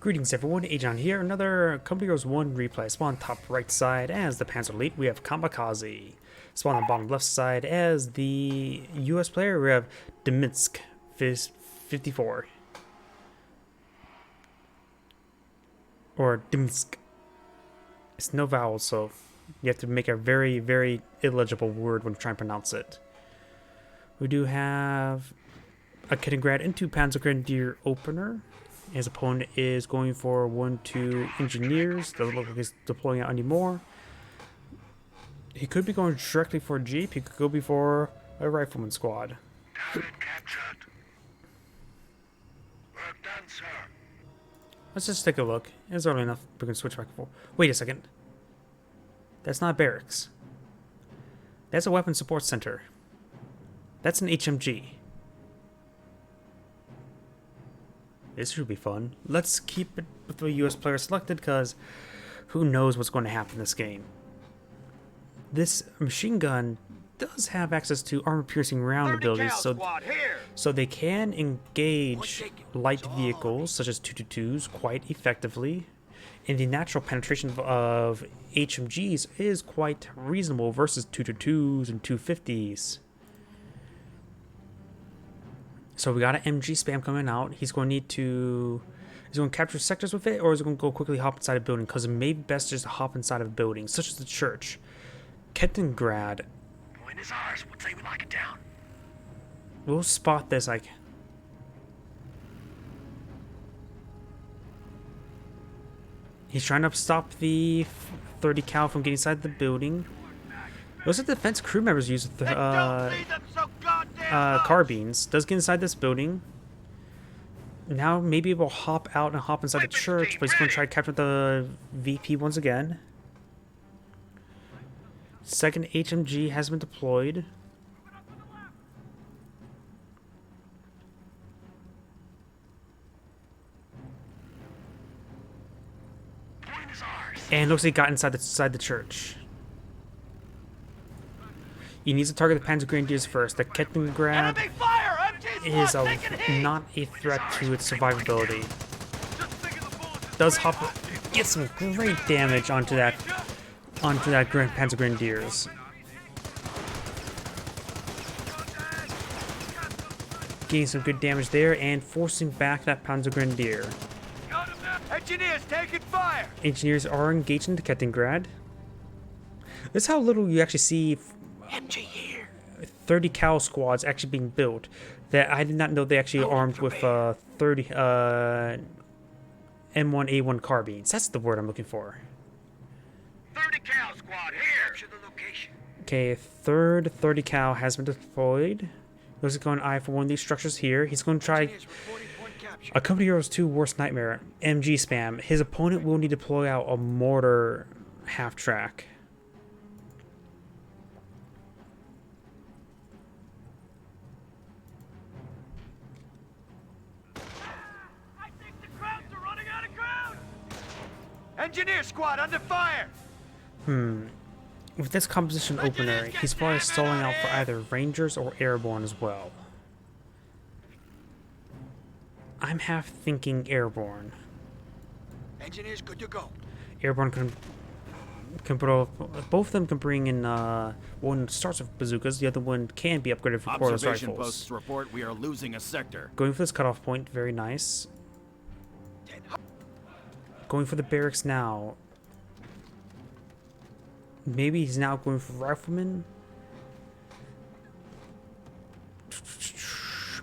Greetings everyone, Agion here, another Company Heroes 1 replay. Spawn top right side as the Panzer elite, we have Kamikazi. Spawn on bottom left side as the US player, we have DmNsk54. Or DmNsk. It's no vowels, so you have to make a very, very illegible word when you try and pronounce it. We do have a Kamikazi into Panzer Grenadier opener. His opponent is going for 1-2 engineers. Doesn't look like he's deploying out anymore. He could be going directly for a jeep. He could go before a rifleman squad. Target captured. Work done, sir. Let's just take a look. It's early enough. We can switch back and forth. Wait a second. That's not barracks. That's a weapon support center. That's an HMG. This should be fun. Let's keep it with the US player selected because who knows what's going to happen in this game. This machine gun does have access to armor-piercing round abilities, so they can engage light vehicles such as 222s quite effectively. And the natural penetration of HMGs is quite reasonable versus 222s and 250s. So we got an MG spam coming out. He's going to need to... Is he going to capture sectors with it, or is he going to go quickly hop inside a building? Because it may be best just to hop inside of a building, such as the church. Kettengrad. Point is ours. What say we lock it down? We'll spot this, like... He's trying to stop the 30 cal from getting inside the building. Those are defense crew members use carbines. Does get inside this building. Now maybe we'll hop out and hop inside the church, but he's going to try to capture the VP once again. Second HMG has been deployed. And looks like he got inside the church. He needs to target the Panzer Grenadiers first. The Kettengrad is not a threat to its survivability. Does hop, get some great damage onto that Panzer Grenadiers. Getting some good damage there and forcing back that Panzer Grenadier. Engineers taking fire. Engineers are engaged in the Kettengrad. This is how little you actually see. MG here. 30 cal squads actually being built. That I did not know they actually armed with 30 M1A1 carbines. That's the word I'm looking for. 30 cal squad here. Capture the location. Okay, third 30 cal has been deployed. Looks like going eye for one of these structures here. He's going to try a Company Heroes 2 worst nightmare. MG spam. His opponent will need to deploy out a mortar half track. Engineer squad under fire. With this composition opener, he's probably stalling out for either Rangers or Airborne as well. I'm half thinking Airborne. Engineers good to go. Airborne can put off, both of them can bring in one starts with bazookas, the other one can be upgraded for cordless rifles. Posts report we are losing a sector. Going for this cutoff point, very nice. Going for the barracks now. Maybe he's now going for riflemen.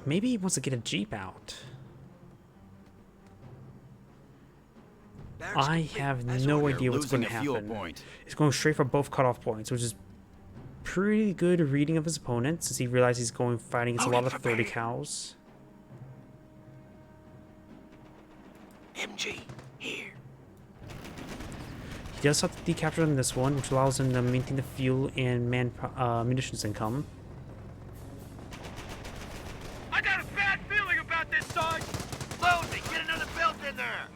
Maybe he wants to get a jeep out. I have no idea what's going to happen. He's going straight for both cutoff points, which is pretty good reading of his opponent, since he realizes he's going fighting against a lot of 30 cals. MG here. He does have to decapture on this one, which allows him to maintain the fuel and munitions income. I got a bad feeling about this, Sarge. Load me. Get another belt in there.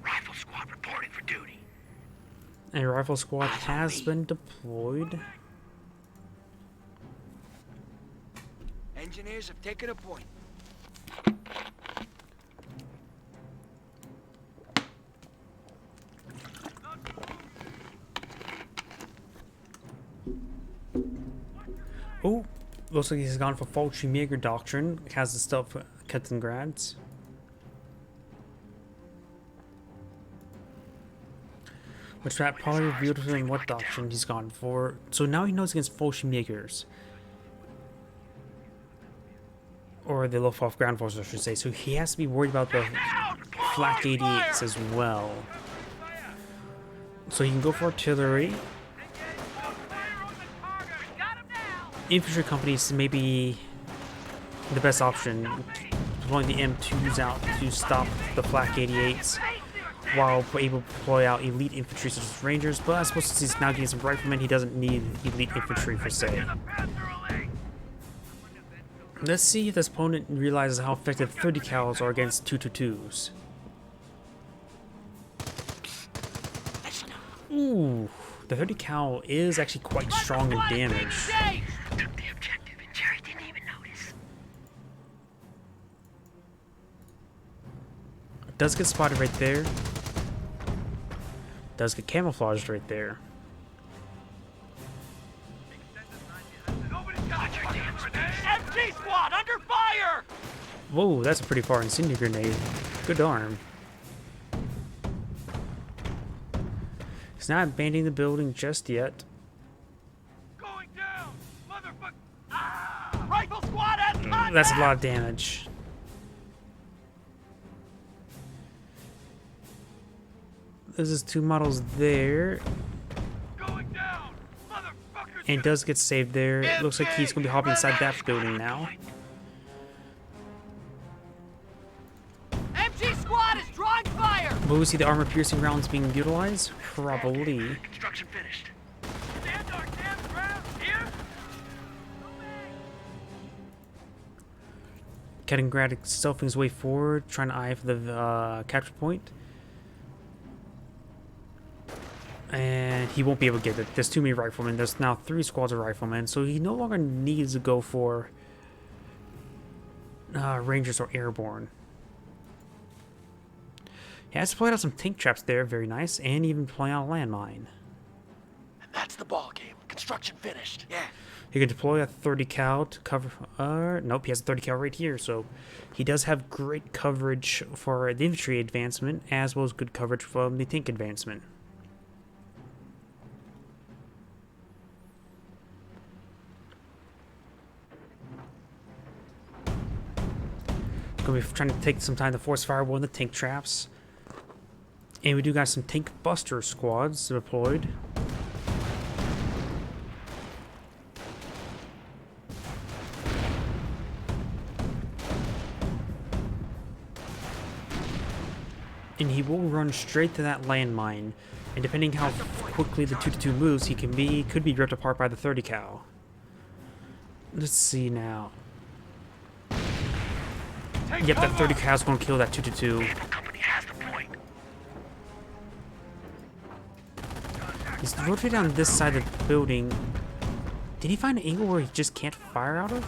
Rifle squad reporting for duty. A rifle squad has been deployed. Engineers have taken a point. Oh, looks like he's gone for Fallschirmjäger doctrine. Has the stuff Kettengrads. Which that probably revealed to him what doctrine he's gone for. So now he knows against Fallschirmjägers. Or the Luftwaffe ground forces, I should say. So he has to be worried about the flak 88s as well. So he can go for artillery. Infantry companies may be the best option. Deploying the M2s out to stop the flak 88s. While able to deploy out elite infantry such as Rangers, but I suppose since he's now getting some riflemen, he doesn't need elite infantry per se. Let's see if this opponent realizes how effective 30 cals are against 222s. Ooh, the 30 cal is actually quite strong in damage. Took the objective and Jerry didn't even notice. Does get spotted right there. Does get camouflaged right there. MG squad under fire! Whoa, that's a pretty far incendiary grenade. Good arm. He's not abandoning the building just yet. Going down! Motherfucker! Ah! Rifle squad has contact! That's a lot of damage. This is 2 models there. Going down! Motherfuckers! And does get saved there. It looks like he's going to be hopping inside that building now. MG squad is drawing fire! Will we see the armor-piercing rounds being utilized? Probably. Construction finished. Stand our damn ground! Here! Kettengrad stealthing his way forward, trying to eye for the capture point. And he won't be able to get it. There's too many riflemen. There's now 3 squads of riflemen, so he no longer needs to go for Rangers or Airborne. He has deployed out some tank traps there, very nice, and even deploying out a landmine. And that's the ball game. Construction finished. Yeah. He can deploy a 30 cal to cover. Nope, he has a 30 cal right here, so he does have great coverage for the infantry advancement, as well as good coverage from the tank advancement. Gonna be trying to take some time to force fireball in the tank traps. And we do got some tank buster squads deployed. And he will run straight to that landmine. And depending how quickly the 222 moves, he could be ripped apart by the 30 cal. Let's see now. Yep, that 30 cal is going to kill that 222. The company has the point. He's rotating on this side of the building. Did he find an angle where he just can't fire out of?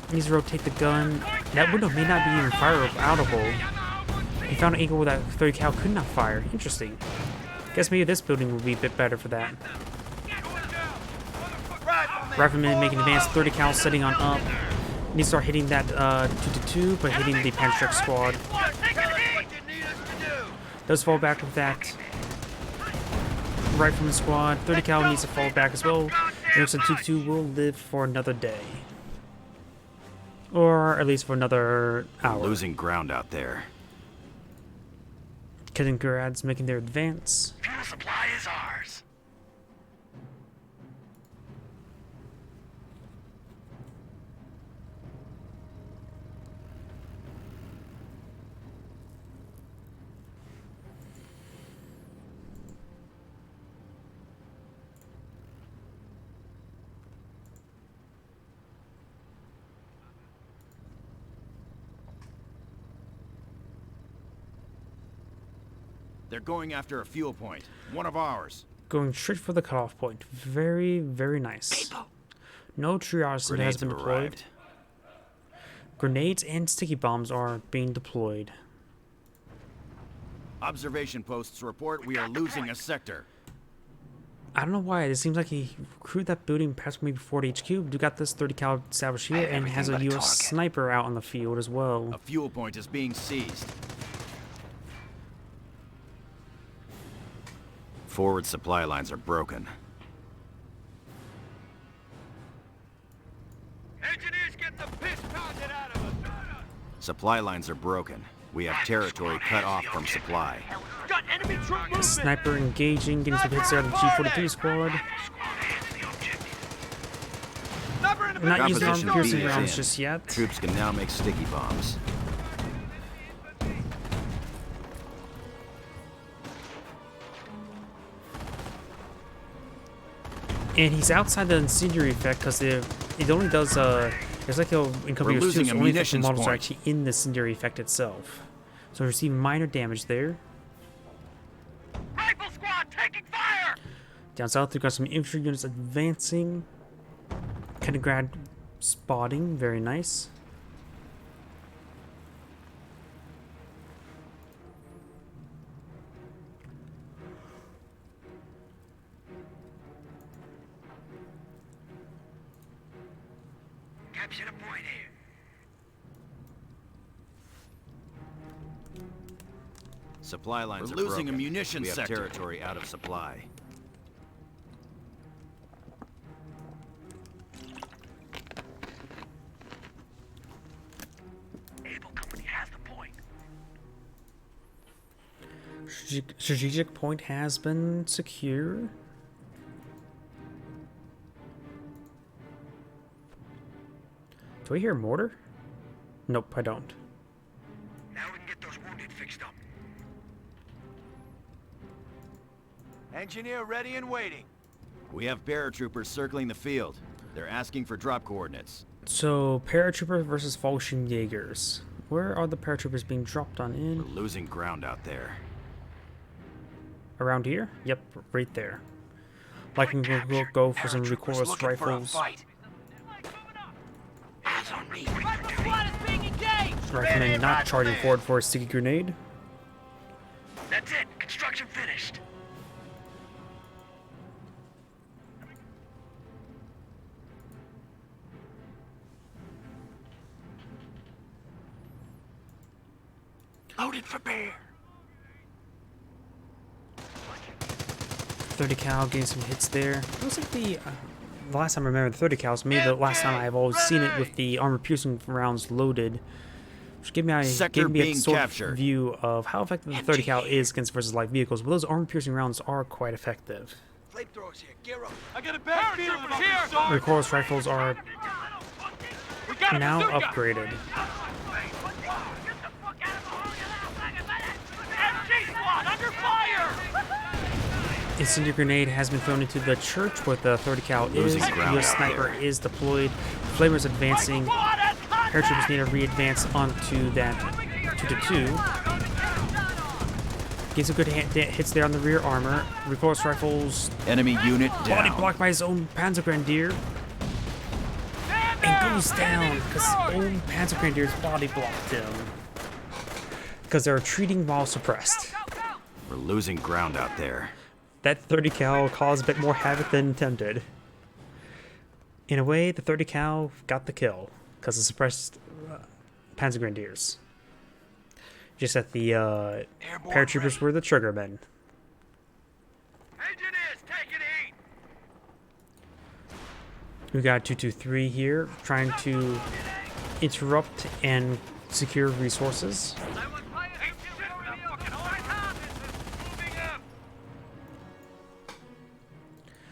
He needs to rotate the gun. That window may not be even fireable. He found an angle where that 30 cal could not fire. Interesting. Guess maybe this building would be a bit better for that. Rifleman making advance, 30 cal setting on up. Needs to start hitting that 222, but hitting the Panzer squad. Does fall back with that Rifleman squad. 30 cal needs to fall back as well. It looks like 222 will live for another day. Or at least for another hour. Losing ground out there. Kettengrads making their advance. Fuel supply is ours. They're going after a fuel point. One of ours. Going straight for the cutoff point. Very, very nice. No triage center has Grenades been have deployed. arrived. Grenades and sticky bombs are being deployed. Observation posts report we are losing a sector. I don't know why. It seems like he recruited that building perhaps maybe before HQ. We got this 30 cal established here and has a everything but a US target. sniper out on the field as well. A fuel point is being seized. Forward supply lines are broken. Engineers get the piss pounded out of us. Supply lines are broken. We have territory cut off from supply. Got enemy troop movement. Sniper engaging, getting some hits there on the G43 squad. Sniper in the We're not using Composition armor piercing B is rounds in. just yet. Troops can now make sticky bombs. And he's outside the incendiary effect because it only does it's like he'll in We're company of losing two, a so only affected munitions models are point. actually in the incendiary effect itself. So receive minor damage there. Rifle squad taking fire. Down south, we've got some infantry units advancing. Kaliningrad spotting, very nice. Capture the point here. Supply lines We're are losing broken. a munitions We have sector. territory out of supply. Able Company has the point. Strategic point has been secure. Do I hear mortar? Nope, I don't. Now we can get those wounded fixed up. Engineer ready and waiting. We have paratroopers circling the field. They're asking for drop coordinates. So, paratroopers versus Fallschirmjägers. Where are the paratroopers being dropped on We're in? losing ground out there. Around here? Yep, right there. Like, we'll go for some recoilless Looking for a rifles. fight. Eyes on me. Wait for duty. Squad is being engaged. Recommend not charging forward for a sticky grenade. That's it. Construction finished. Loaded for bear. 30 cal getting some hits there. It looks like the last time I remember the 30 cals, maybe the last time I've always seen it with the armor piercing rounds loaded. Which gave me a Sector being sort captured. of view of how effective the 30 cal is against versus light vehicles, but those armor piercing rounds are quite effective. Flamethrowers here. Gear up. I got a bad feeling about this, Recoilless rifles are We got him, now bazooka. upgraded. MG squad under fire. Incendiary grenade has been thrown into the church where the 30 cal is. Losing ground US out sniper there. is deployed. Flamer's advancing. Squad has contact. Paratroopers need to re-advance onto that 2-2. Get some good hits there on the rear armor. Recoilless rifles Enemy unit body down. blocked by his own Panzer Grenadier. And goes down because his own Panzer Grenadier's body blocked him. Because they're retreating while suppressed. We're losing ground out there. That 30 cal caused a bit more havoc than intended. In a way, the 30 cal got the kill because it suppressed Panzer Grenadiers. Just that the paratroopers were the triggermen. Engineers taking heat. We got 223 here trying to interrupt and secure resources.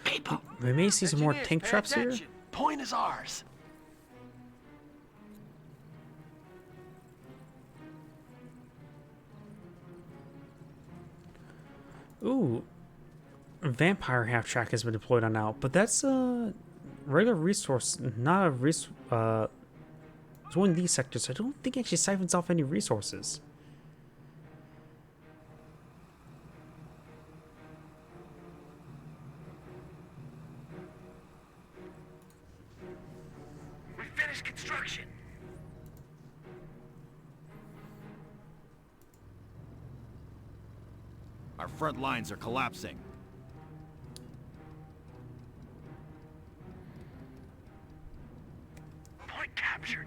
People. We may see some more tank traps here. Point is ours. Ooh, vampire half track has been deployed on out, but that's a regular resource, not a it's one of these sectors. I don't think it actually siphons off any resources. Our front lines are collapsing. Point captured.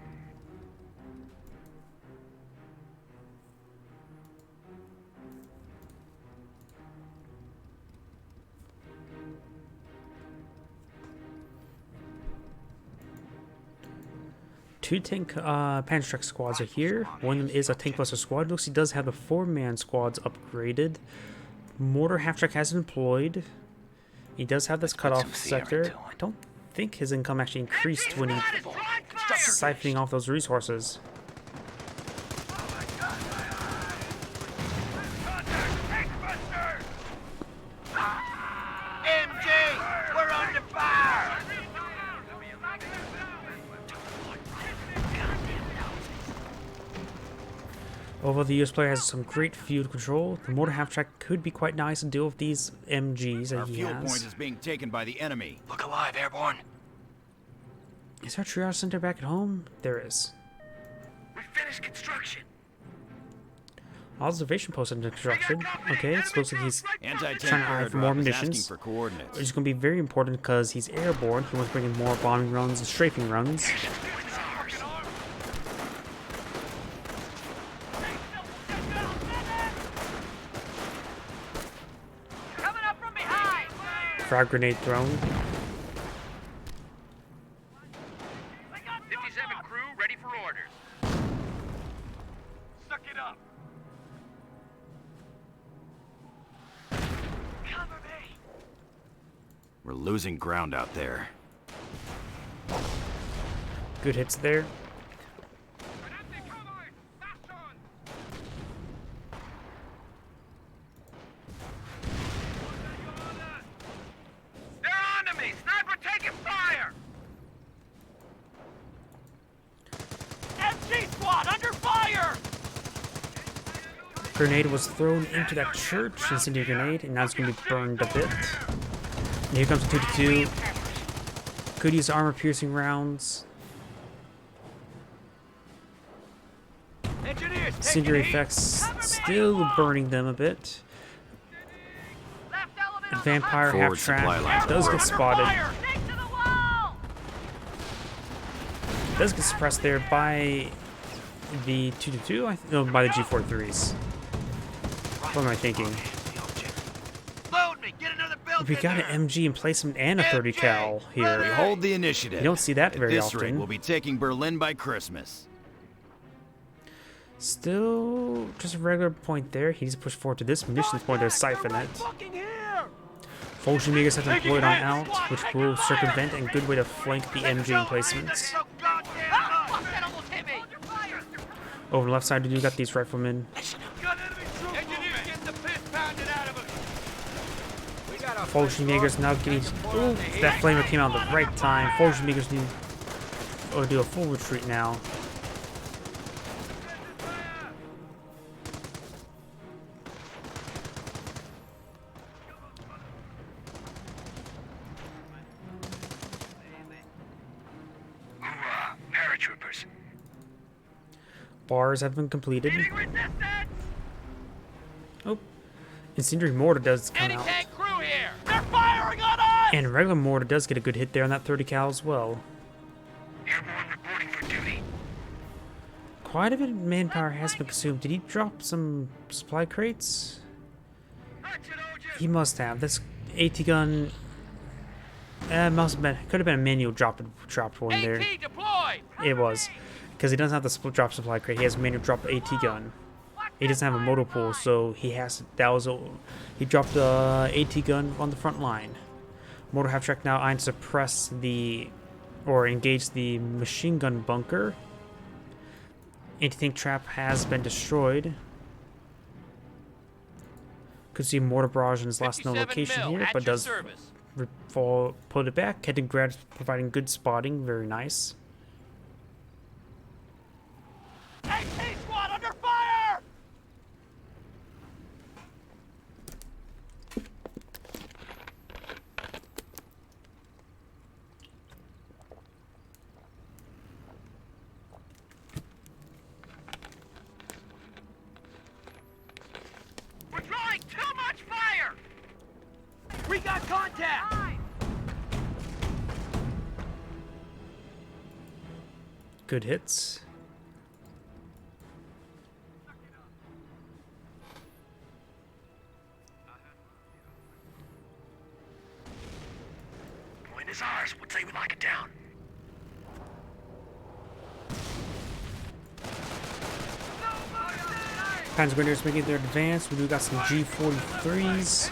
Two tank Panzer squads are here. One of them is a tank buster squad. Looks he does have the 4-man squads upgraded. Mortar half-track has been employed. He does have this cutoff sector. I don't think his income actually increased when he siphoning off those resources. MG, we're under fire. Although the US player has some great field control, the mortar half-track could be quite nice to deal with these MGs that Our he fuel point has. is being taken by the enemy. Look alive, airborne. Is there a triage center back at home? There is. We finished construction. Observation post under construction. Okay, it looks like he's Anti-tank trying to hide for more airdrop is asking munitions. for coordinates. Which is going to be very important because he's airborne. He wants to bring in more bombing runs and strafing runs. Coming up from behind. Frag grenade thrown. 57 crew ready for orders. Suck it up. Cover me. We're losing ground out there. Good hits there. They're onto me. Sniper taking fire. MG squad under fire. Grenade was thrown into that church, incendiary grenade, and now it's going to be burned a bit. And here comes the 2-2. Could use armor-piercing rounds. Engineers, Incendiary effects still burning them a bit. The vampire Forward supply lines half-track does are get under spotted. Does get suppressed there by the 2-2, no, by the G43s. What am I thinking? Load me. Get another build. We got an MG and placement and a 30 cal We here. hold the initiative. You don't see that At very this rate, often. we'll be taking Berlin by Christmas. Still just a regular point there. He needs to push forward to this munitions point to siphon it. Fulging Megers have deployed on out, which will circumvent and good way to flank the MG emplacements. Over on the left side, you got these riflemen. Fulging Megers now getting. Ooh, that flamer came out at the right time. Fulging Megers need to do a full retreat now. Paratroopers. Bars have been completed. Oh, incendiary mortar does come out. Anti-tank crew here. They're firing on us. And regular mortar does get a good hit there on that 30 cal as well. Airborne reporting for duty. Quite a bit of manpower has been consumed. Did he drop some supply crates? He must have. This AT gun must have been, could have been a manual dropped one there. AT deployed. It was, because he doesn't have the drop supply crate. He has a manual drop AT gun. He doesn't have a motor pool, so he has. He dropped the AT gun on the front line. Motor half track now eyeing to suppress the, or engage the machine gun bunker. Anti-tank trap has been destroyed. Could see mortar barrage in his last known location here, but does put it back. Captain Grad providing good spotting, very nice. AT squad under fire. We're drawing too much got contact! Good hits. Point is ours. We'll say we lock it down. Panzer Grenadiers making their advance. We do got some G43s.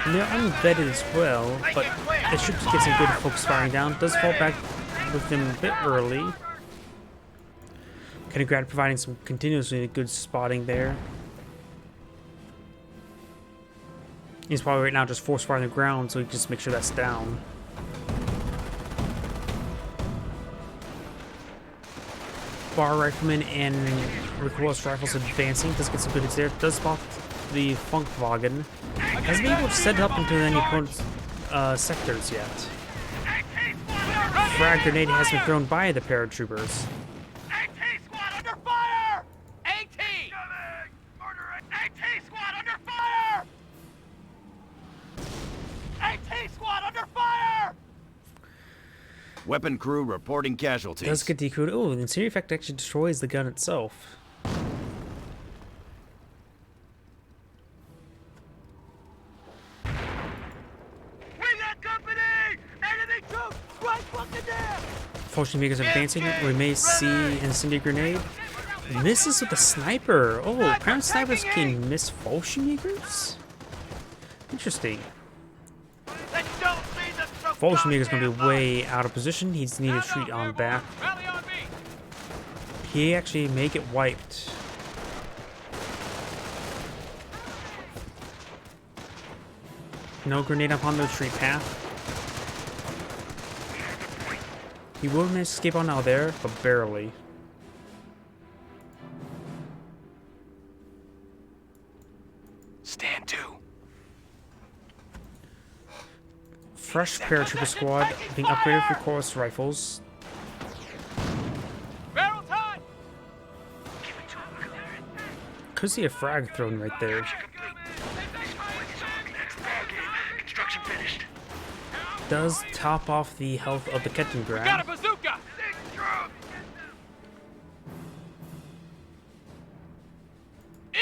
And they're unvetted as well, but it should get some good focus firing down. Does fall back with them a bit early. Kamikazi providing some continuously good spotting there. He's probably right now just force firing the ground, so he just make sure that's down. Bar rifleman and recoilless rifles advancing. Does get some good hits there. Does spot the Funkwagen. Hasn't been able to set it up into any opponent's sectors yet. Frag grenade has been thrown by the paratroopers. AT squad under fire! AT! AT squad under fire! AT squad under fire! Weapon crew reporting casualties. Does get decoded. Oh, the incendiary effect actually destroys the gun itself. We got company! Enemy troops right fucking there! Fortune makers advancing. We may see incendiary grenade. Misses with the sniper. Oh, apparently snipers can miss Fallschirmjägers? Interesting. Then don't lead the troops Fallschirmjäger's down gonna be here, way out of position. He's needed to retreat on back. Rally on me! He actually may get wiped. No grenade up on the retreat path. He will manage to escape on out there, but barely. Stand to. Fresh paratrooper squad being upgraded with recoilless rifles. Barrel's hot! Could see a frag thrown right there. Next ball game. Construction finished. Does top off the health of the Got a Kettengrad. bazooka!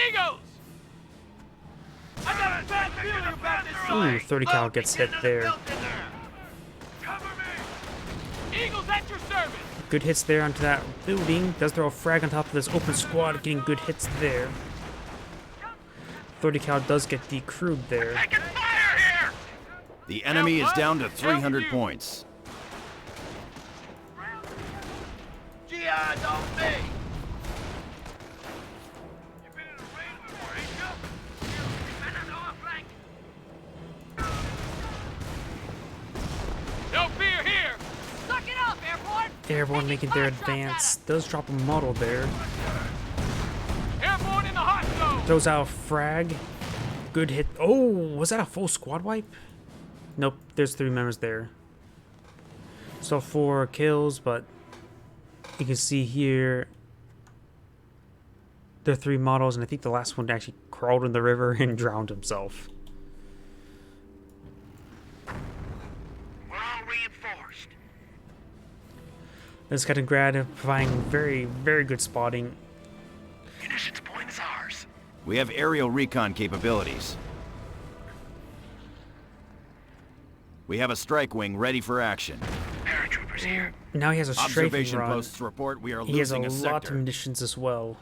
Eagles! I got a bad feeling about this Ooh, side. 30 cal gets hit there. Cover me! Eagles at your service! Good hits there onto that building. Does throw a frag on top of this open squad, getting good hits there. 30 cal does get decrewed there. I can fire here! The enemy is down to 300 points. Gian's on me! You've been in a raid before, ain't you? Been on the off flank. No fear here! Suck it up, airborne! Airborne making their advance. Does drop a model there. Airborne in the hot zone! Throws out a frag. Good hit. Oh, was that a full squad wipe? Nope, there's 3 members there. So 4 kills, but you can see here there are 3 models, and I think the last one actually crawled in the river and drowned himself. We're all reinforced. This Kettengrad providing very, very good spotting. Munitions point is ours. We have aerial recon capabilities. We have a strike wing ready for action. Paratroopers here. Now he has a strafing Observation run. posts report we are He has a losing a lot of sector. munitions as well.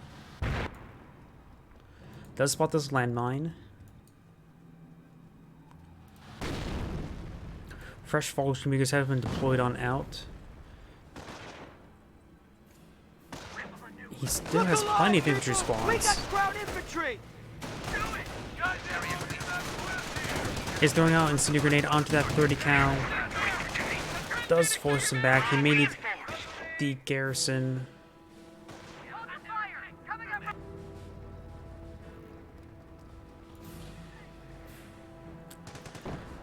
Does spot this landmine. Fresh Fallschirmjägers have been deployed on out. He still has plenty of infantry We got squads. ground infantry! He's throwing out incendiary grenade onto that 30 cal. Does force him back. He may need the garrison.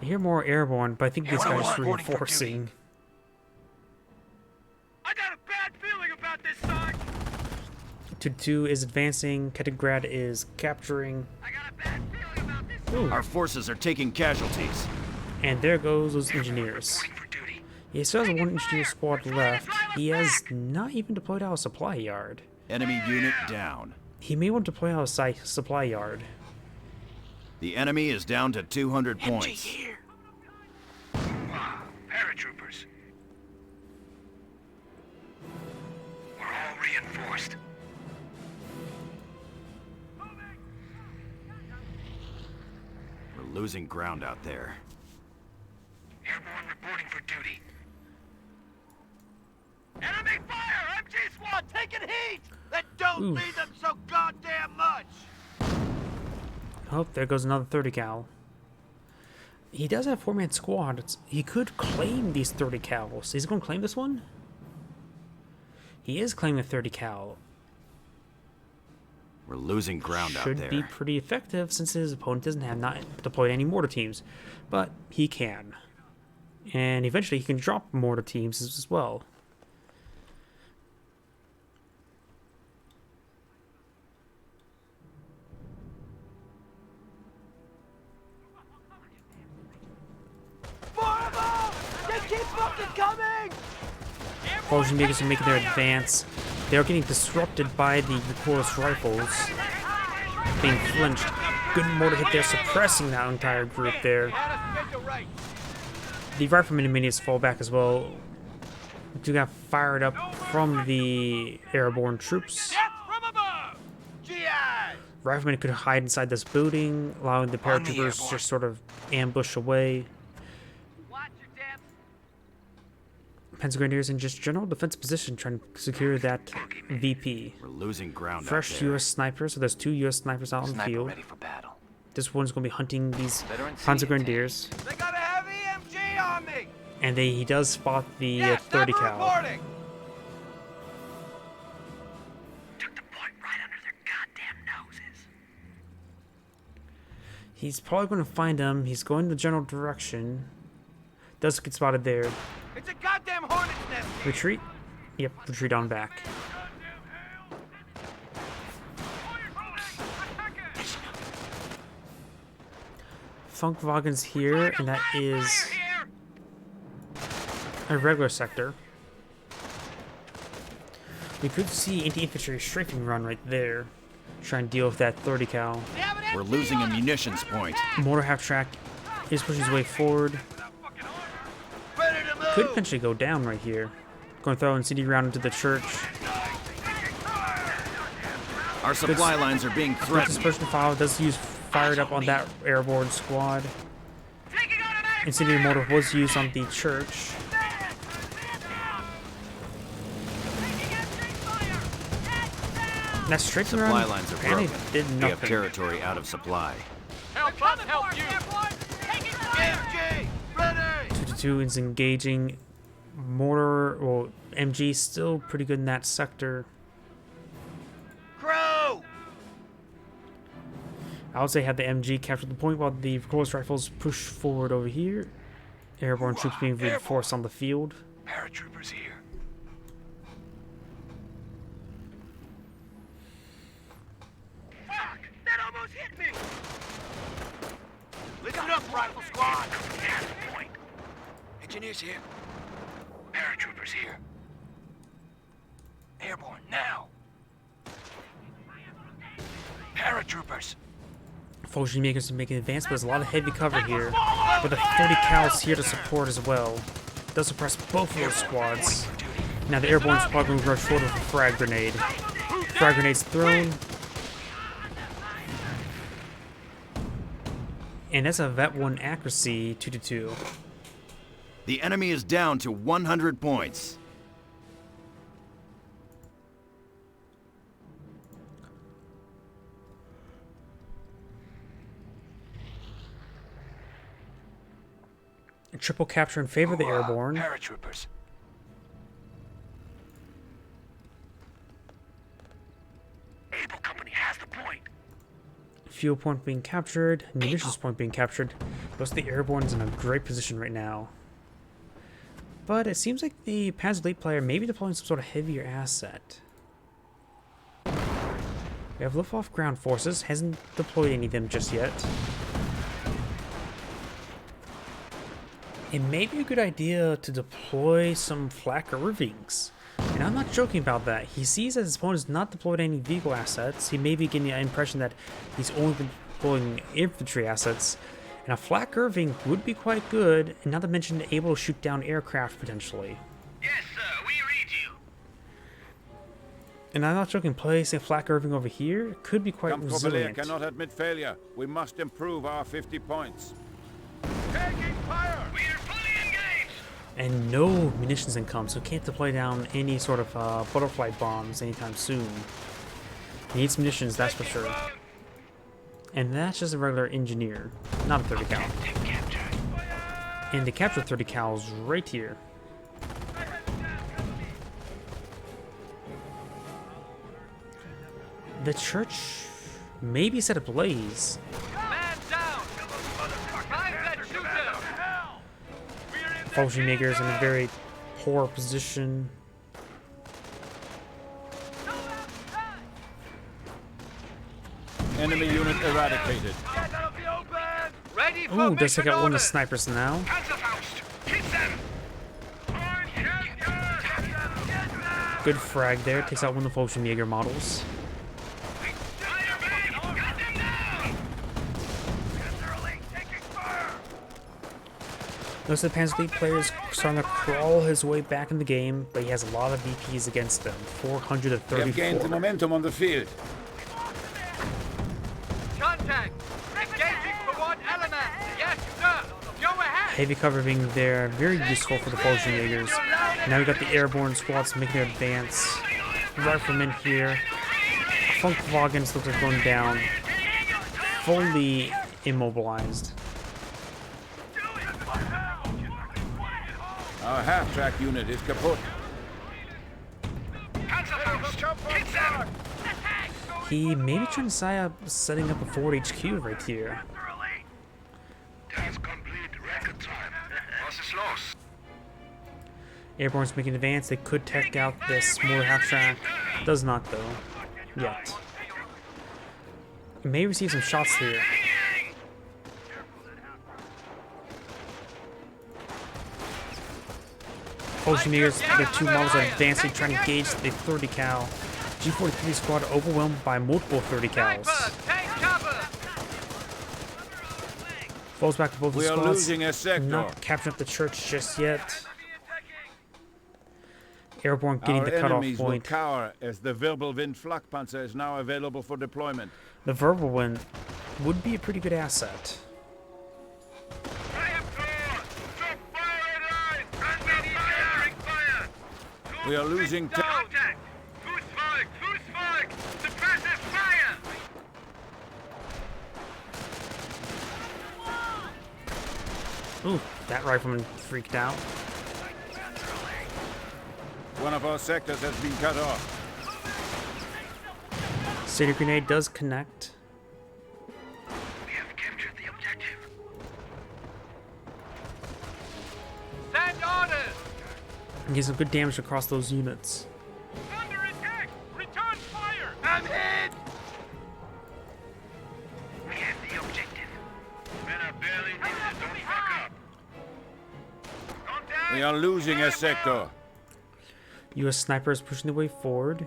I hear more airborne, but I think these guys are reinforcing. I got a bad feeling about this, Sarge! 2-2 is advancing. Kettengrad is capturing. I got a bad feeling about this. Ooh, Our forces are taking casualties. And there goes those engineers. He still has one engineer squad left. He has not even deployed out a supply yard. Enemy unit down. He may want to deploy out a supply yard. The enemy is down to 200 MG points. here. Paratroopers. We're all reinforced. We're losing ground out there. Airborne reporting for duty. Enemy fire! MG squad taking heat! That don't Oof. lead them so goddamn much! Oh, there goes another 30 cal. He does have 4-man squad. He could claim these 30 cals. He's going to claim this one? He is claiming a 30 cal. We're losing ground out Should there. be pretty effective since his opponent doesn't have not deployed any mortar teams. But he can. And eventually he can drop mortar teams as well. More of them! They keep fucking coming! Fortune makers are making their advance. They're getting disrupted by the recoilless rifles. Being flinched. Good mortar hit there, suppressing that entire group there. The riflemen and minis fall back as well. Do got fired up from the airborne troops. Death from above! GI! Riflemen could hide inside this building, allowing the On the paratroopers to airborne. just sort of ambush away. Watch your depth. Panzer Grenadiers in just general defense position trying to secure that VP. We're losing ground Fresh out there. U.S. snipers, so there's 2 U.S. snipers out on the Sniper field. ready for battle. This one's going to be hunting these Veteran Panzer C Grenadiers. They got a heavy MG on me! And he does spot the 30 cal. reporting! Took the point right under their goddamn noses. He's probably going to find him. He's going the general direction. Does get spotted there. It's a goddamn hornet's nest! Retreat? Yep, retreat on back. Funkwagen's here, and that is a regular sector. We could see anti-infantry strafing run right there. Try and deal with that 30 cal. We're losing a munitions point. Mortar half track is pushing his way forward. Ready to move! Could potentially go down right here. Going to throw an CD round into the church. Our supply lines are being Good threatened. dispersion file does use fired up on that airborne squad. Incendiary mortar was used on the church. That straight Supply around lines are apparently broken. did We have nothing. territory out of supply. Help us help you! MG! Ready! 222 is engaging mortar. Well, MG still pretty good in that sector. Crew! I would say had the MG captured the point while the recoilless rifles push forward over here. Airborne troops being reinforced on the field. Paratroopers here. Fuck! That almost hit me! Listen up, rifle squad! Point. Engineers here. Paratroopers here. Airborne now. Paratroopers. Fortune makers are making advance, but there's a lot of heavy cover here. But the 30 cal's here to support as well. Does suppress both of those squads. Now the airborne squad will rush forward with a frag grenade. Frag grenade's thrown. And that's a Vet 1 accuracy 2-2. The enemy is down to 100 points. A triple capture in favor of the airborne. Paratroopers. Able company has the point. Fuel point being captured. Munitions point being captured. Most of the airborne is in a great position right now. But it seems like the Panzer Elite player may be deploying some sort of heavier asset. We have Luftwaffe ground forces. Hasn't deployed any of them just yet. it may be a good idea to deploy some flak Irvings. And I'm not joking about that. He sees that his opponent has not deployed any vehicle assets. He may be getting the impression that he's only been deploying infantry assets. And a flak Irving would be quite good, and not to mention able to shoot down aircraft potentially. Yes, sir, we read you. And I'm not joking, placing a flak Irving over here could be quite resilient. cannot admit failure. We must improve our 50 points. Taking fire. We are fully engaged. And no munitions income, so can't deploy down any sort of butterfly bombs anytime soon. Needs munitions, that's for sure. And that's just a regular engineer, not a 30 cal. And the capture 30 cals right here. The church may be set ablaze. Man down. Find that shooter. Fauji Maker's in a very poor position. Enemy unit eradicated. Get out of the open. Ready for Ooh, does take mission out one of the orders. snipers now. Panzerfaust. Hit them. Good frag there, takes out one of the Fauji Maker models. Most of the Panzer League players starting to crawl his way back in the game, but he has a lot of VPs against him. We have gained the 434. momentum on the field. Contact. Engaging for one element. Yes, sir. Go ahead. Heavy cover being there, very useful for the Fauji Makers. Now we got the airborne squads making their advance. Riflemen here. Funkwagens look like going down. Fully immobilized. Our half-track unit is kaput. Panzerfaust. Hit them. He may be trying to setting up a forward HQ right here. Task complete. Record time. Was ist los? Airborne's making an advance. They could tech out this smaller half track. Does not though. Yet. May receive some shots here. Meters, their two models are advancing, trying to engage the 30 cal. G43 squad overwhelmed by multiple 30 cals. Take cover. Falls back to both the We are squads. losing a sector. Not capturing up the church just yet. Airborne getting Our the cutoff enemies will point. cower as the Wirbelwind Flakpanzer is now available for deployment. The verbal wind would be a pretty good asset. We are losing. Contact. Fußvolk. Fußvolk. Suppressive fire. Ooh, that rifleman freaked out. One of our sectors has been cut off. City grenade does connect. We have captured the objective. Stand orders. And get some good damage across those units. Under attack. Return fire. I'm hit. We have the objective. Men are barely needed. Don't fuck up. Contact. We are losing a sector. US snipers pushing their way forward.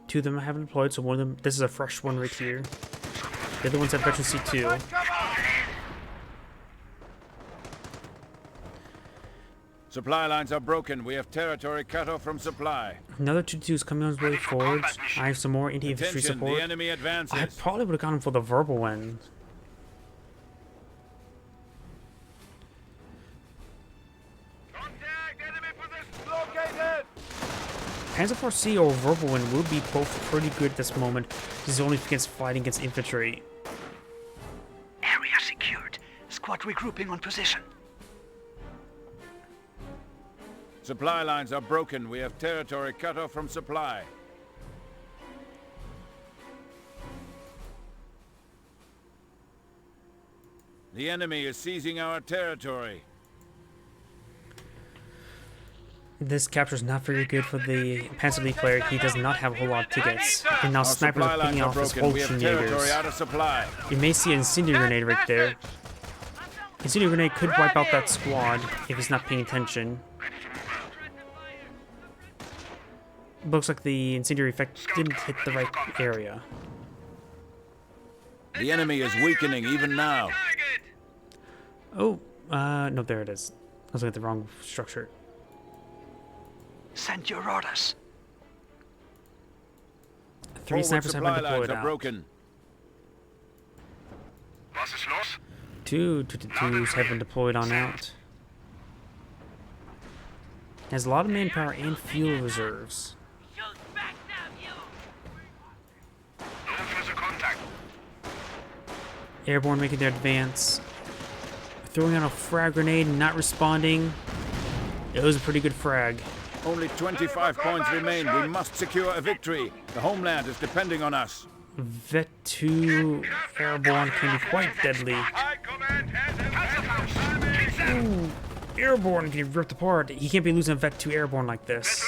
Two of them haven't deployed, so one of them, this is a fresh one right here. The other one's at Veteran C2. Supply lines are broken. We have territory cut off from supply. Another 2-2's coming on his way forward. I have some more anti-infantry Attention, support. the enemy I advances. probably would have gone for the verbal win. Contact. Enemy position located. Panzer IV-C or verbal win would be both pretty good at this moment. This is only against fighting against infantry. Area secured. Squad regrouping on position. Supply lines are broken. We have territory cut off from supply. The enemy is seizing our territory. This capture is not very good for the Panzer League player. He does not have a whole lot of tickets. And now Our snipers supply are lines picking are off his broken. We have Bolshin territory Jaegers. out of supply. You may see an incendiary grenade right there. Incendiary grenade could wipe out that squad if he's not paying attention. Looks like the incendiary effect didn't hit the right area. The enemy is weakening even now. Oh, no, there it is. I was looking at the wrong structure. Send your orders. 3 snipers have been supply lines deployed are out. broken. 2 222s have been deployed on out. Has a lot of manpower and fuel reserves. Airborne making their advance. Throwing out a frag grenade and not responding. It was a pretty good frag. Only 25 points remain. We must secure a victory. The homeland is depending on us. Vet 2 Airborne can be quite deadly. Ooh, Airborne can be ripped apart. He can't be losing a Vet 2 Airborne like this.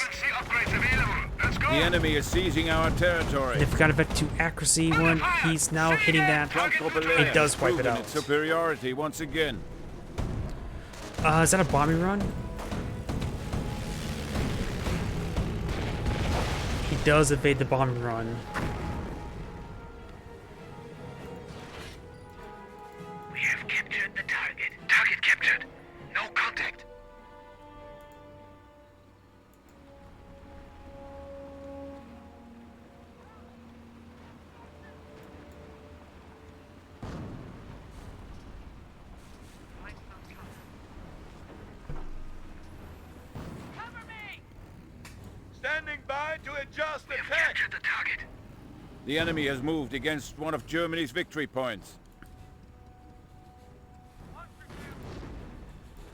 The enemy is seizing our territory. And if we got a Vet 2 accuracy one, he's now hitting that. It does wipe it out. Its superiority once again. Is that a bombing run? He does evade the bombing run. We have captured the target. Target captured. No contact. Standing by to adjust We have attack. captured the target. The enemy has moved against one of Germany's victory points.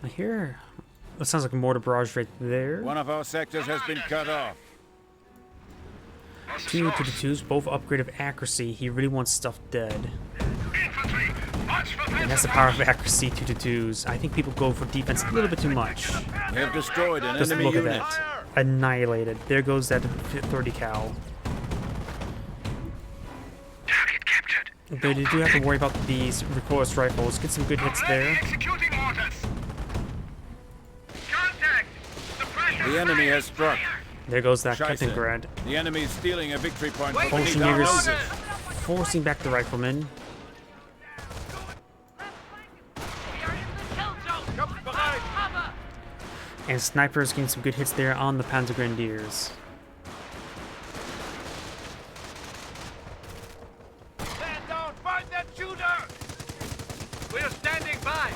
I hear. That sounds like a mortar barrage right there. One of our sectors has been cut off. 2 222s, both upgrade of accuracy. He really wants stuff dead. And that's the power of accuracy, 222s. I think people go for defense a little bit too much. We have destroyed an Just enemy look at unit. that. Annihilated. There goes that 30 cal. Target captured. But you do have to worry about these recoilless rifles. Get some good hits there. Executing orders. Contact. The enemy has struck. There goes that Scheiße. Captain Grad. The enemy is stealing a victory point. But beneath Potion our Jägers noses. forcing back the riflemen. And snipers getting some good hits there on the Panzer Grenadiers. Stand down. Find that shooter. We're standing by.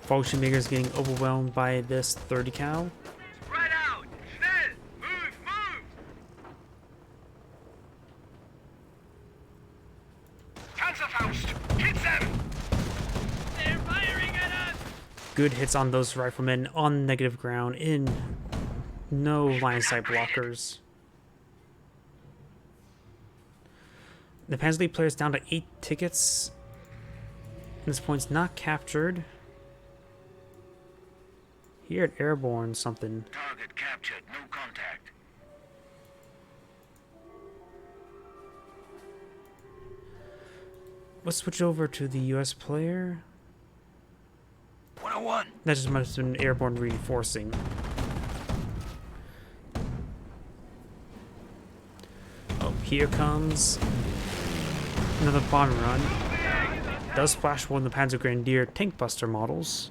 Fallschirmjägers getting overwhelmed by this 30 cal. Spread out. Schnell. Move. Move. Panzerfaust. Hit them. They're firing at us. Good hits on those riflemen on negative ground in no line of sight blockers. The Panzer League player's down to 8 tickets. And this point's not captured. Here at Airborne something. Target captured. No contact. Let's switch over to the US player. 101. That just must have been airborne reinforcing. Oh, here comes another bomb run. Does splash one of the Panzer Grenadier tank buster models.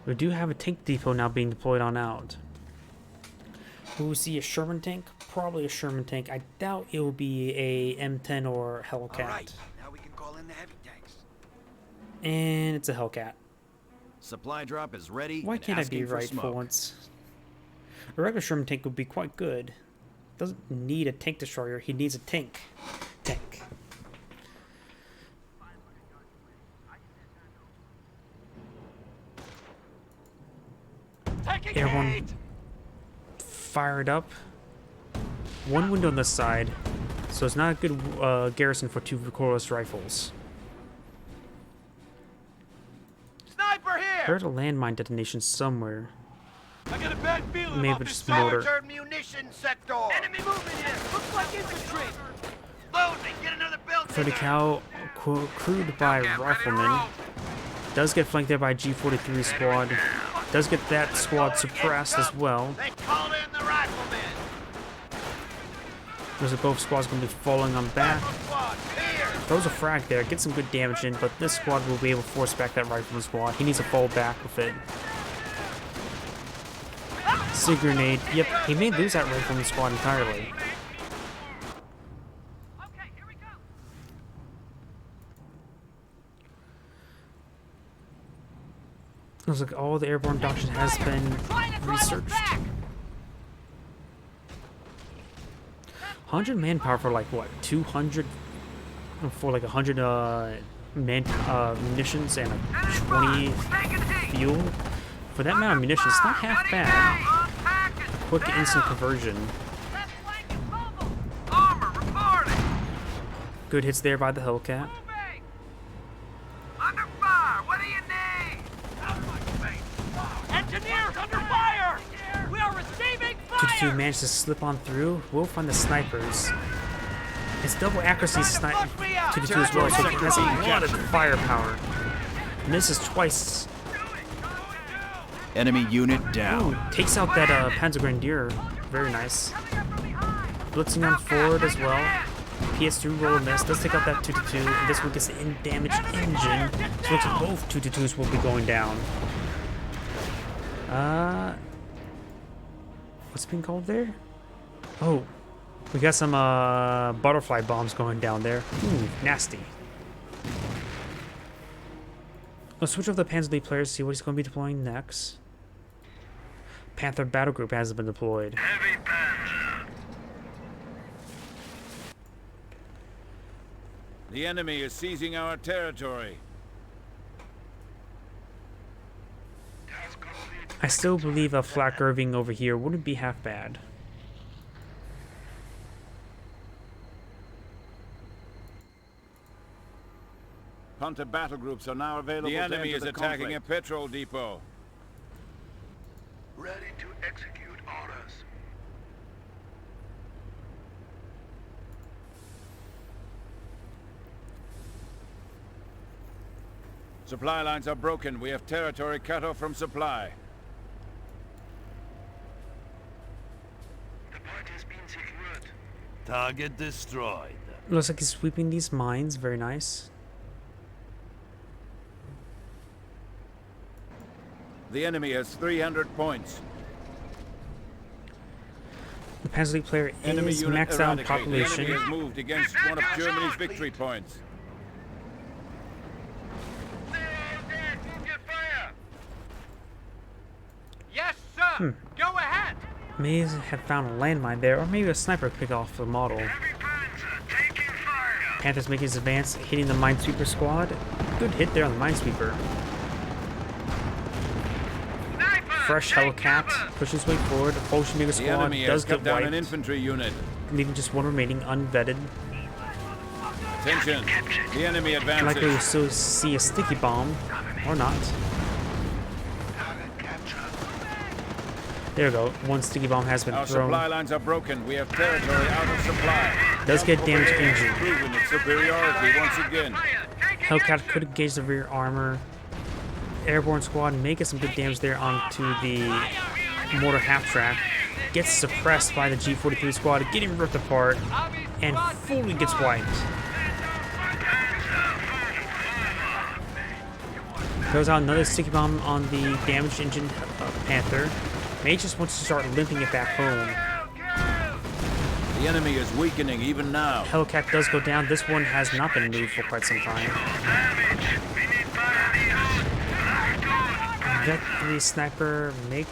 We do have a tank depot now being deployed on out. Will we see a Sherman tank? Probably a Sherman tank. I doubt it will be a M10 or Hellcat. Right. Now we can call in the heavy tanks. And it's a Hellcat. Supply drop is ready. Why and can't I asking be for right smoke. for once? A regular Sherman tank would be quite good. Doesn't need a tank destroyer, he needs a tank. Tank. Taking Airborne aid. fired up. One window on this side, so it's not a good garrison for 2 recoilless rifles. Sniper here. Heard a landmine detonation somewhere. I got a bad feeling Maybe about just this mortar. Panzer munition sector. Enemy moving here. Looks like infantry. Loading, get another build 30 in there. cal crewed by riflemen. Does get flanked there by G43 squad. Does get that squad suppressed as well. They called in the riflemen. Looks like both squads going to be falling on back. Rifle squad, here. Throws a frag there, gets some good damage in, but this squad will be able to force back that rifleman squad. He needs to fall back with it. Sea grenade. Yep, he may lose that rifleman squad entirely. Okay, here we go. Looks like all the airborne doctrine has been researched. 100 manpower for like what? 200 for like 100 munitions and like 20 fuel. For that amount of munitions, it's not half bad. Quick instant conversion. Armor reporting. Good hits there by the Hellcat. Moving. Under fire. What do you need? Out of my face. Engineers under fire. We are receiving fire. 222 managed to slip on through. We'll find the snipers. It's double accuracy snipe 222 as well, so it has a lot of firepower. Misses twice. Enemy unit down. Ooh, takes out that Panzer Grenadier. Very nice. Blitzing on forward as well. PS2 roll and miss. Does take out that 222. And this one gets the damaged engine. So it looks like both 222s will be going down. What's being called there? Oh, we got some butterfly bombs going down there. Ooh, nasty. Let's switch over the Panzer League players, see what he's going to be deploying next. Panther battle group hasn't been deployed. Heavy Panzer. The enemy is seizing our territory. Task complete. I still believe a flak Irving over here wouldn't be half bad. Hunter battle groups are now available. The enemy is attacking a petrol depot. Ready to execute orders. Supply lines are broken. We have territory cut off from supply. The point has been secured. Target destroyed. Looks like he's sweeping these mines. Very nice. The enemy has 300 points. The Panzer League player Enemy is unit maxed out in eradicated. population. The enemy has moved against one of Germany's victory points. They're all dead. Move your fire. Yes, sir. Go ahead. May have found a landmine there, or maybe a sniper picked off the model. Heavy Panzer taking fire. Panthers making his advance, hitting the minesweeper squad. Good hit there on the minesweeper. Fresh Hellcat pushes way forward. The Bolshevik The squad enemy does has cut get down an wiped, infantry unit. leaving just one remaining unvetted. Attention! The enemy advances. Likely we'll still see a sticky bomb, or not. There we go. One sticky bomb has been Our thrown. supply lines are broken. We have territory out of supply. Does get damaged engine. Proving its superiority once again. Hellcat could engage the rear armor. Airborne squad may get some good damage there onto the mortar half-track. Gets suppressed by the G43 squad, getting ripped apart, and fully gets wiped. Throws out another sticky bomb on the damaged engine Panther. May just wants to start limping it back home. The enemy is weakening even now. Hellcat does go down. This one has not been moved for quite some time. Vet 3 sniper may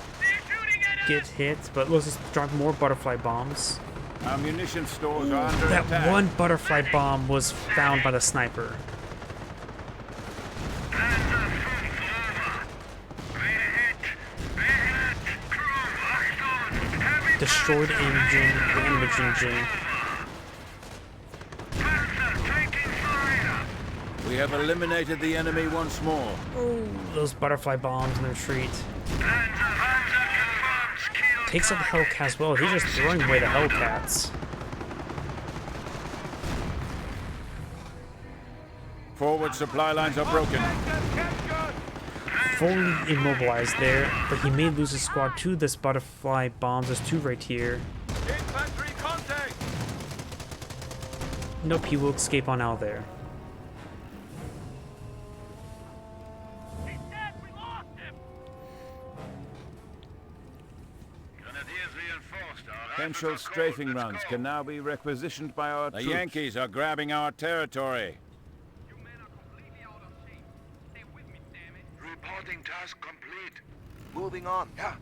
get hit, but let's just drop more butterfly bombs. Our munition stores are under That attack. one butterfly bomb was found by the sniper. Destroyed engine, damaged engine. We have eliminated the enemy once more. Oh, those butterfly bombs in the retreat. Takes out the Hellcat as well. He's just throwing away the Hellcats. Forward supply lines are broken. Fully immobilized there, but he may lose his squad to this butterfly bombs. There's two right here. Infantry contact! Nope, he will escape on out there. He's dead! We lost him! Grenadiers reinforced. Our Potential rifles are strafing cold. Let's runs go. can now be requisitioned by our troops. The Yankees are grabbing our territory. You men are completely out of shape. Stay with me, damn it. Reporting task complete. Moving on. Yeah.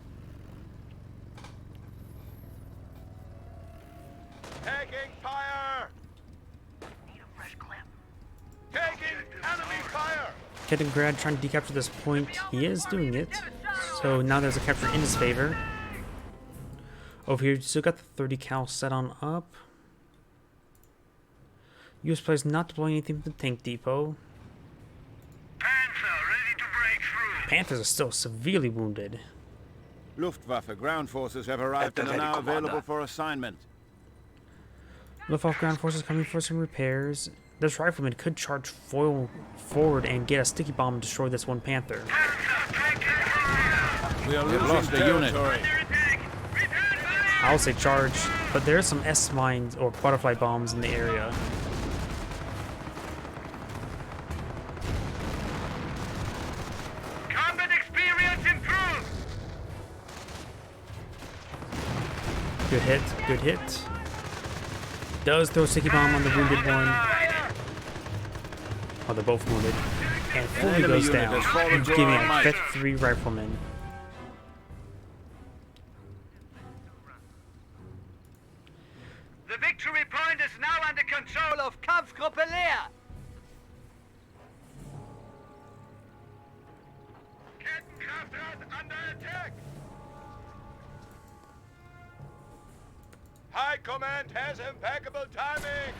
Taking fire! Need a fresh clip. Taking enemy fire! Kaliningrad trying to decapture this point. He is doing it. So now there's a capture in his favor. Over here, still got the 30 cal set on up. US players not deploying anything from the tank depot. Panzer ready to break through. Panthers are still severely wounded. Luftwaffe ground forces have arrived and are now available for assignment. Luftwaffe ground forces coming for some repairs. This rifleman could charge foil forward and get a sticky bomb and destroy this one Panther. We are losing the unit. I'll say charge, but there are some S mines or butterfly bombs in the area. Combat experience improved! Good hit, good hit. Does throw a sticky bomb on the wounded one. Oh, they're both wounded. And fully enemy goes unit down, has fallen to giving our a might. Vet 3 rifleman. The victory point is now under control of Kampfgruppe Leer! Kettenkraftwerk under attack! High command has impeccable timing!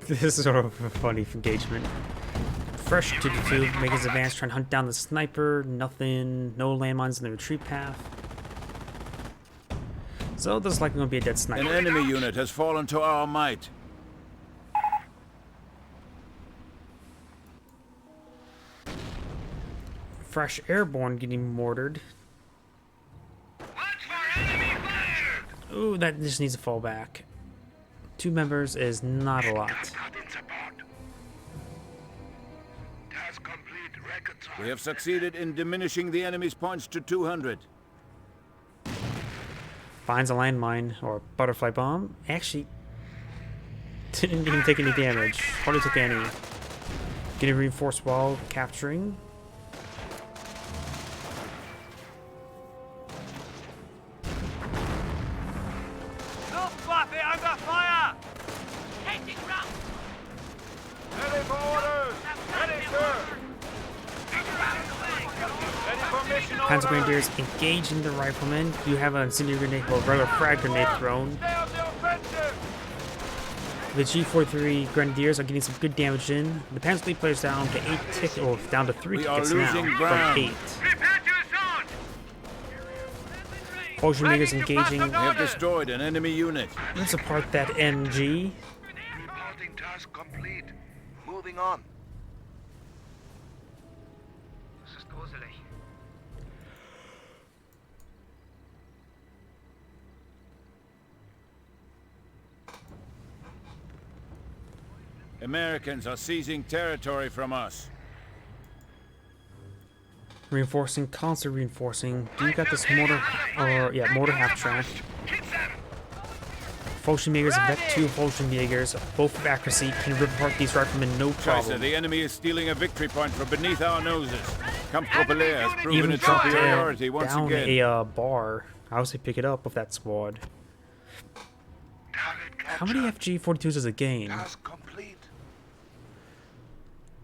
This is sort of a funny engagement. Fresh 2-2, make his advance, try and hunt down the sniper. Nothing, no landmines in the retreat path. So this is likely going to be a dead An sniper. enemy unit has fallen to our might. Fresh airborne getting mortared. Watch for enemy fire. Ooh, that just needs to fall back. 2 members is not a lot. Not in support. Task complete. Records are We have succeeded in diminishing the enemy's points to 200. Finds a landmine or butterfly bomb. Actually, didn't even take any damage. Hardly took any. Getting reinforced wall, capturing. Luftwaffe under fire! Taking round! Ready for orders! Ready, sir! Ready for mission Panzer Grenadiers engaging the riflemen. You have an incendiary grenade, or rather frag grenade thrown. Stay on the offensive! The G43 Grenadiers are getting some good damage in. The Panzer Fleet players down to 8 tickets, or down to 3 We are tickets now losing from ground. 8. Prepare to assault! Fortune makers engaging. We have destroyed an enemy unit. Let's support that MG. reporting task complete. Moving on. Das ist gruselig. Americans are seizing territory from us. Reinforcing, constant reinforcing. Do you got this mortar, or yeah, mortar half track? Fallschirmjägers, Vet 2 Fallschirmjägers, both with accuracy, can rip apart these riflemen no Scheiße, problem. the enemy is stealing a victory point from beneath our noses. Kampfgruppe Leer has proven Even its dropped superiority once down again. a bar. I would say pick it up with that squad. Target How many FG-42s does it gain? task complete.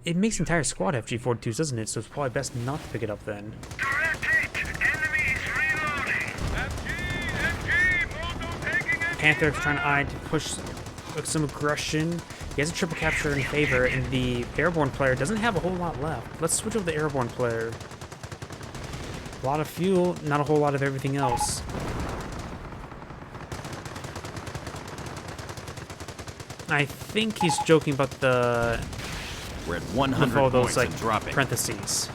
It makes the entire squad FG-42s, doesn't it? So it's probably best not to pick it up then. Direct hit. Enemy is reloading. Panther trying to eye to push some aggression. He has a triple capture in favor, and the airborne player doesn't have a whole lot left. Let's switch over to the airborne player. A lot of fuel, not a whole lot of everything else. I think he's joking about the We're at with 100 all those points like and dropping. parentheses.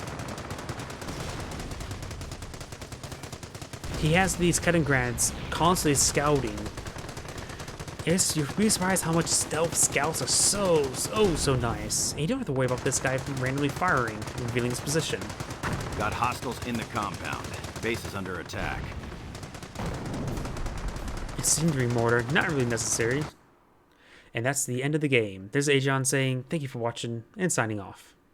He has these cutting grants constantly scouting. You'd be surprised how much stealth scouts are so nice. And you don't have to worry about this guy from randomly firing, revealing his position. Got hostiles in the compound. Base is under attack. Incendiary mortar, not really necessary. And that's the end of the game. There's Agion saying, thank you for watching, and signing off.